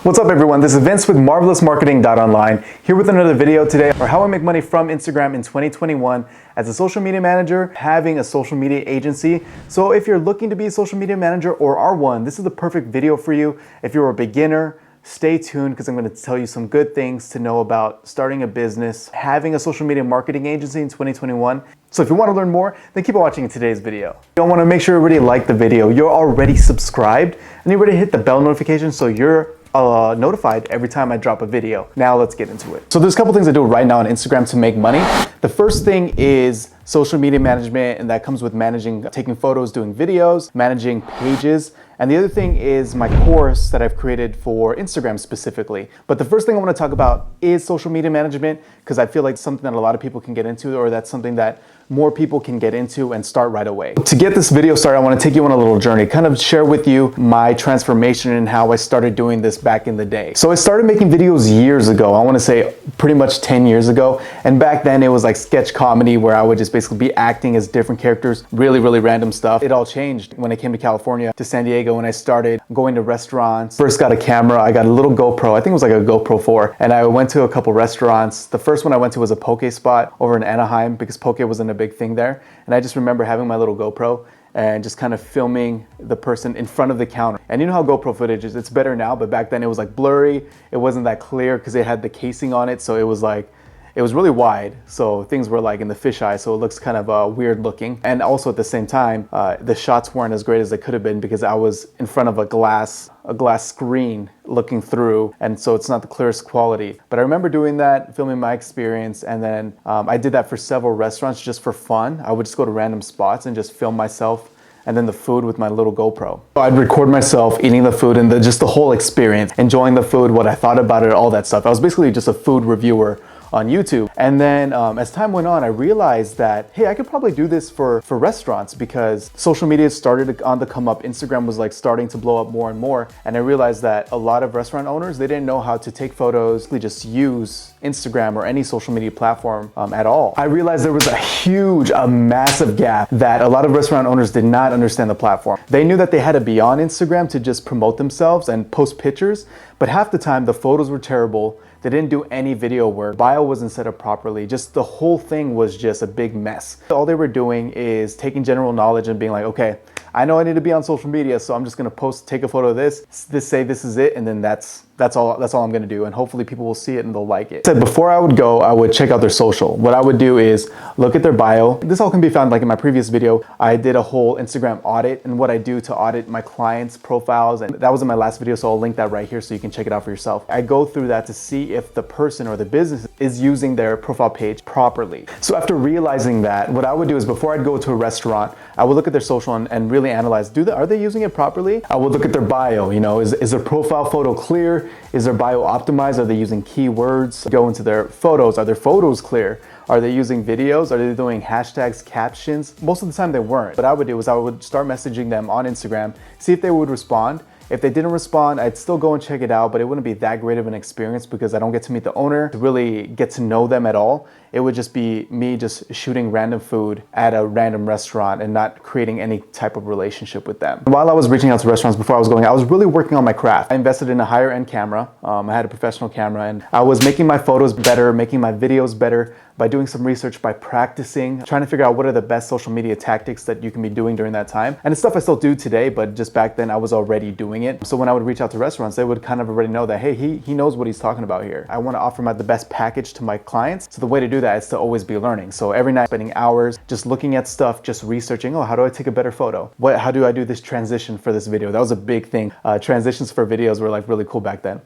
What's up everyone, this is Vince with MarvelousMarketing.online here with another video today on how I make money from Instagram in 2021 as a social media manager, having a social media agency. So if you're looking to be a social media manager or are one, this is the perfect video for you. If you're a beginner, stay tuned because I'm going to tell you some good things to know about starting a business, having a social media marketing agency in 2021. So if you want to learn more, then keep watching today's video. You want to make sure everybody liked the video, you're already subscribed, and you're ready to hit the bell notification so you're notified every time I drop a video. Now let's get into it. So there's a couple things I do right now on Instagram to make money. The first thing is social media management, and that comes with managing, taking photos, doing videos, managing pages. And the other thing is my course that I've created for Instagram specifically. But the first thing I want to talk about is social media management because I feel like it's something that a lot of people can get into, or that's something that more people can get into and start right away. To get this video started, I want to take you on a little journey, kind of share with you my transformation and how I started doing this back in the day. So I started making videos years ago. I want to say pretty much 10 years ago. And back then it was like sketch comedy where I would just basically be acting as different characters, really random stuff. It all changed when I came to California, to San Diego, when I started going to restaurants. First got a camera, I got a little GoPro, I think it was like a GoPro 4. And I went to a couple restaurants. The first one I went to was a poke spot over in Anaheim because poke wasn't a big thing there. And I just remember having my little GoPro and just kind of filming the person in front of the counter. And you know how GoPro footage is, it's better now, but back then it was like blurry. It wasn't that clear because it had the casing on it. So it was like, it was really wide, so things were like in the fisheye, so it looks kind of weird looking. And also at the same time, the shots weren't as great as they could have been because I was in front of a glass screen looking through, and so it's not the clearest quality. But I remember doing that, filming my experience, and then I did that for several restaurants just for fun. I would just go to random spots and just film myself and then the food with my little GoPro. So I'd record myself eating the food and just the whole experience, enjoying the food, what I thought about it, all that stuff. I was basically just a food reviewer on YouTube. And then as time went on, I realized that, hey, I could probably do this for restaurants because social media started on the come up. Instagram was like starting to blow up more and more. And I realized that a lot of restaurant owners, they didn't know how to take photos, they just use Instagram or any social media platform at all. I realized there was a massive gap that a lot of restaurant owners did not understand the platform. They knew that they had to be on Instagram to just promote themselves and post pictures, but half the time the photos were terrible. They didn't do any video work. Bio wasn't set up properly. Just the whole thing was just a big mess. All they were doing is taking general knowledge and being like, okay, I know I need to be on social media, so I'm just gonna take a photo of this, say this is it, and then that's all I'm gonna do, and hopefully people will see it and they'll like it. So before I would go, I would check out their social. What I would do is look at their bio. This all can be found like in my previous video. I did a whole Instagram audit and what I do to audit my clients' profiles, and that was in my last video, so I'll link that right here so you can check it out for yourself. I go through that to see if the person or the business is using their profile page properly. So after realizing that, what I would do is before I'd go to a restaurant, I would look at their social and really analyze, are they using it properly? I would look at their bio, is their profile photo clear? Is their bio optimized? Are they using keywords? Go into their photos. Are their photos clear? Are they using videos? Are they doing hashtags, captions? Most of the time they weren't. What I would do is I would start messaging them on Instagram, see if they would respond. If they didn't respond, I'd still go and check it out, but it wouldn't be that great of an experience because I don't get to meet the owner, to really get to know them at all. It would just be me just shooting random food at a random restaurant and not creating any type of relationship with them. While I was reaching out to restaurants before I was going, I was really working on my craft. I invested in a higher end camera. I had a professional camera and I was making my photos better, making my videos better by doing some research, by practicing, trying to figure out what are the best social media tactics that you can be doing during that time. And it's stuff I still do today, but just back then I was already doing it. So when I would reach out to restaurants, they would kind of already know that, hey, he knows what he's talking about here. I want to offer the best package to my clients. So the way to do that is to always be learning. So every night spending hours just looking at stuff, just researching, how do I take a better photo? How do I do this transition for this video? That was a big thing. Transitions for videos were like really cool back then.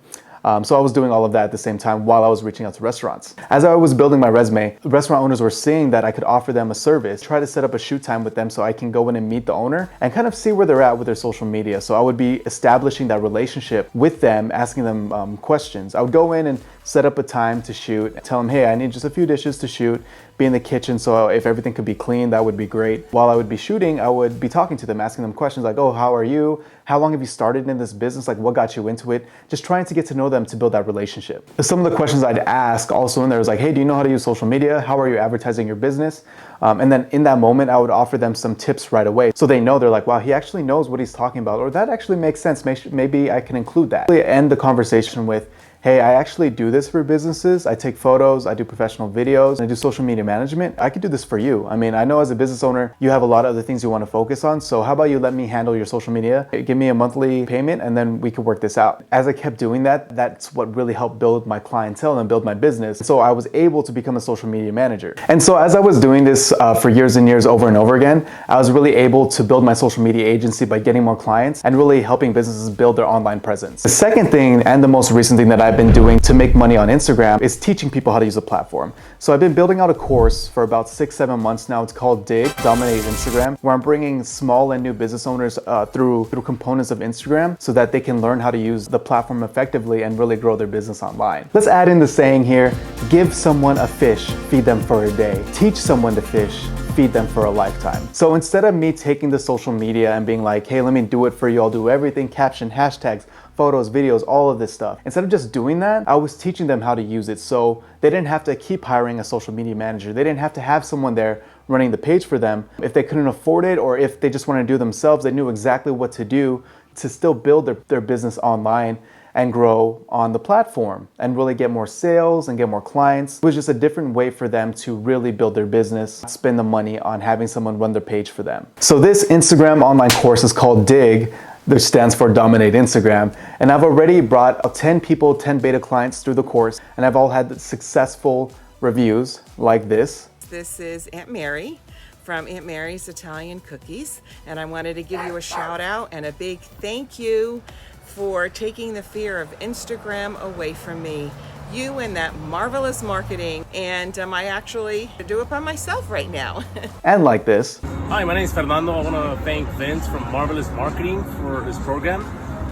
So I was doing all of that at the same time while I was reaching out to restaurants. As I was building my resume, restaurant owners were seeing that I could offer them a service, try to set up a shoot time with them so I can go in and meet the owner and kind of see where they're at with their social media. So I would be establishing that relationship with them, asking them questions. I would go in and set up a time to shoot, tell them, hey, I need just a few dishes to shoot, be in the kitchen, so if everything could be clean, that would be great. While I would be shooting, I would be talking to them, asking them questions like, oh, how are you? How long have you started in this business? Like, what got you into it? Just trying to get to know them to build that relationship. Some of the questions I'd ask also in there is like, hey, do you know how to use social media? How are you advertising your business? And then in that moment, I would offer them some tips right away. So they know, they're like, wow, he actually knows what he's talking about, or that actually makes sense. Maybe I can include that. End the conversation with, hey, I actually do this for businesses. I take photos, I do professional videos, I do social media management. I could do this for you. I mean, I know as a business owner, you have a lot of other things you want to focus on. So how about you let me handle your social media? Give me a monthly payment and then we could work this out. As I kept doing that, that's what really helped build my clientele and build my business. So I was able to become a social media manager. And so as I was doing this for years and years over and over again, I was really able to build my social media agency by getting more clients and really helping businesses build their online presence. The second thing and the most recent thing that I've been doing to make money on Instagram is teaching people how to use the platform. So I've been building out a course for about 6-7 months now. It's called Dig, Dominate Instagram, where I'm bringing small and new business owners through components of Instagram so that they can learn how to use the platform effectively and really grow their business online. Let's add in the saying here, give someone a fish, feed them for a day. Teach someone to fish, feed them for a lifetime. So instead of me taking the social media and being like, hey, let me do it for you, I'll do everything, caption, hashtags, photos, videos, all of this stuff. Instead of just doing that, I was teaching them how to use it so they didn't have to keep hiring a social media manager. They didn't have to have someone there running the page for them. If they couldn't afford it or if they just wanted to do it themselves, they knew exactly what to do to still build their business online and grow on the platform and really get more sales and get more clients. It was just a different way for them to really build their business, spend the money on having someone run their page for them. So this Instagram online course is called Dig, which stands for Dominate Instagram. And I've already brought 10 people, 10 beta clients through the course, and I've all had successful reviews like this. This is Aunt Mary from Aunt Mary's Italian Cookies, and I wanted to give you a shout out and a big thank you for taking the fear of Instagram away from me. You and that marvelous marketing, and I actually do it by myself right now. And like this. Hi, my name is Fernando. I want to thank Vince from Marvelous Marketing for his program,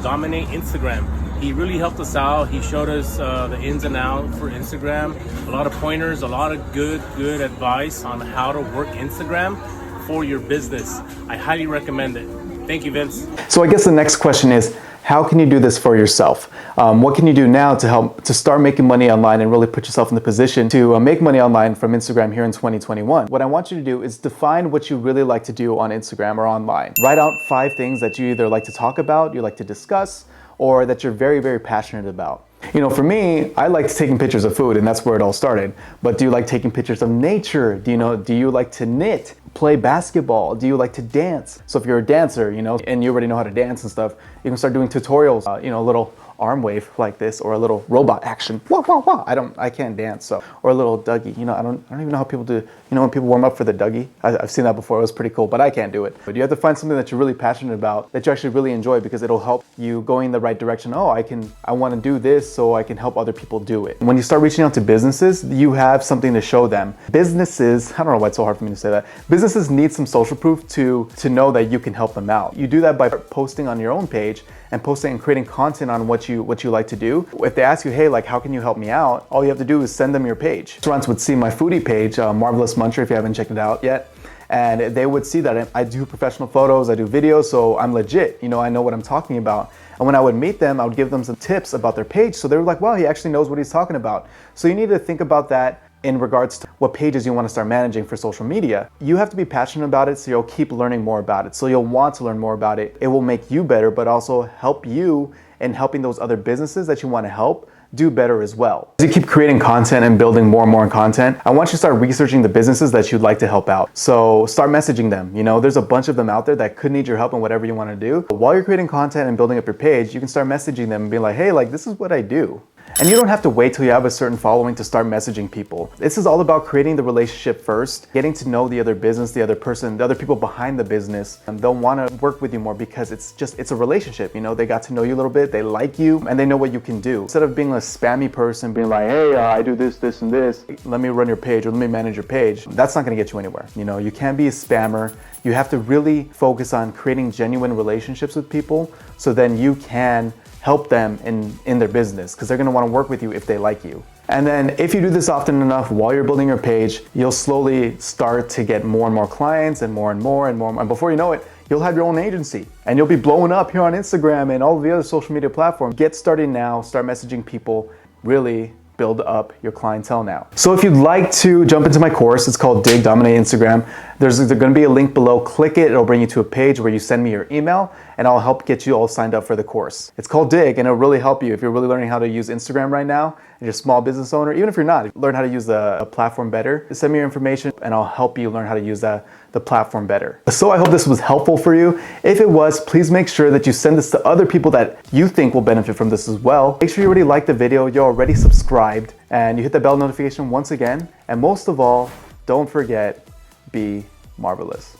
Dominate Instagram. He really helped us out. He showed us the ins and outs for Instagram, a lot of pointers, a lot of good advice on how to work Instagram for your business. I highly recommend it. Thank you, Vince. So I guess the next question is, how can you do this for yourself? What can you do now to help to start making money online and really put yourself in the position to make money online from Instagram here in 2021? What I want you to do is define what you really like to do on Instagram or online. Write out 5 things that you either like to talk about, you like to discuss, or that you're very, very passionate about. You know, for me, I like taking pictures of food, and that's where it all started. But do you like taking pictures of nature? Do you like to knit, play basketball? Do you like to dance? So if you're a dancer, and you already know how to dance and stuff, you can start doing tutorials, a little arm wave like this, or a little robot action. Wah, wah, wah. I can't dance, so, or a little Dougie. I don't even know how people do, when people warm up for the Dougie. I've seen that before, it was pretty cool, but I can't do it. But you have to find something that you're really passionate about, that you actually really enjoy, because it'll help you go in the right direction. Oh, I want to do this so I can help other people do it. When you start reaching out to businesses, you have something to show them. Businesses, I don't know why it's so hard for me to say that. Businesses need some social proof to know that you can help them out. You do that by posting on your own page and posting and creating content on what you like to do. If they ask you, hey, like, how can you help me out? All you have to do is send them your page. Restaurants would see my foodie page, Marvelous Muncher, if you haven't checked it out yet. And they would see that I do professional photos, I do videos, so I'm legit. I know what I'm talking about. And when I would meet them, I would give them some tips about their page. So they were like, wow, he actually knows what he's talking about. So you need to think about that in regards to what pages you want to start managing for social media. You have to be passionate about it, so you'll keep learning more about it. So you'll want to learn more about it. It will make you better, but also help you in helping those other businesses that you want to help do better as well. As you keep creating content and building more and more content, I want you to start researching the businesses that you'd like to help out. So start messaging them. There's a bunch of them out there that could need your help in whatever you want to do. While you're creating content and building up your page, you can start messaging them and be like, hey, like, this is what I do. And you don't have to wait till you have a certain following to start messaging people. This is all about creating the relationship first, getting to know the other business, the other person, the other people behind the business, and they'll want to work with you more because it's a relationship. They got to know you a little bit, they like you, and they know what you can do. Instead of being a spammy person, being like, hey, I do this, this, and this, let me run your page or let me manage your page, that's not going to get you anywhere. You can't be a spammer. You have to really focus on creating genuine relationships with people so then you can help them in their business, because they're gonna wanna work with you if they like you. And then if you do this often enough while you're building your page, you'll slowly start to get more and more clients and more and more and more. And before you know it, you'll have your own agency and you'll be blowing up here on Instagram and all of the other social media platforms. Get started now, start messaging people, really build up your clientele now. So if you'd like to jump into my course, it's called Dig, Dominate Instagram. There's gonna be a link below. Click it, it'll bring you to a page where you send me your email and I'll help get you all signed up for the course. It's called Dig and it'll really help you if you're really learning how to use Instagram right now and you're a small business owner. Even if you're not, learn how to use the platform better. Send me your information and I'll help you learn how to use the platform better. So I hope this was helpful for you. If it was, please make sure that you send this to other people that you think will benefit from this as well. Make sure you already liked the video, you're already subscribed, and you hit the bell notification once again. And most of all, don't forget, be marvelous.